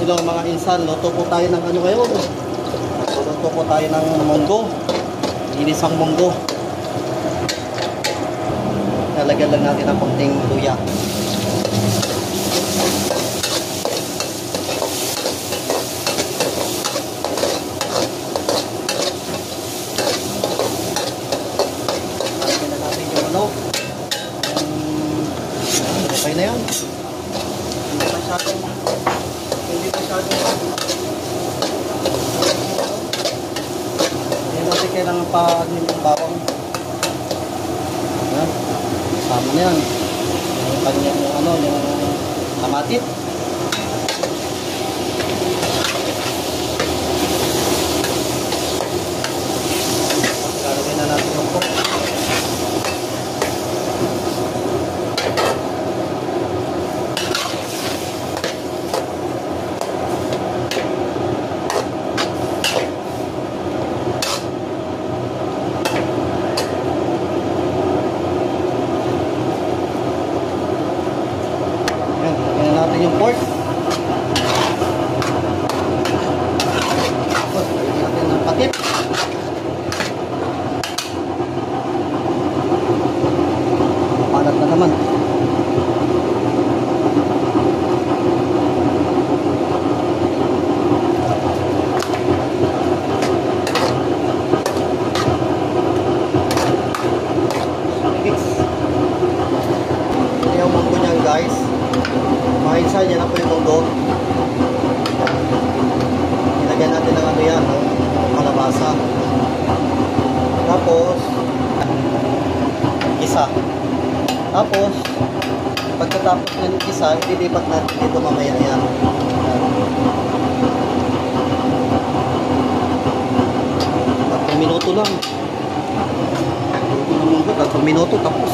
Hello mga insan, luto po tayo ng ano ngayon. Luto po tayo ng munggo. Inisang munggo. Lalagyan lang natin ng konting luya. Lalagyan na natin yung ano. Okay na yan. Hindi masyadong hindi natin kailangan pa yung bawang. Yan. Sama na yan. Yung kanyang ano, yung kamatit. Lalagyan na natin yung pork. Yung pork. Tapos, lagyan natin ng patit. Palat na naman. Yung munggo niyan guys. Mahinsan yan na po yung munggo. Ilagyan natin ng ano yan, no? Kalabasa. Tapos, isa. Tapos, pagkatapos ng isa, ililipat natin dito mamaya yan. Tatlong minuto lang. Tatlong minuto, tapos.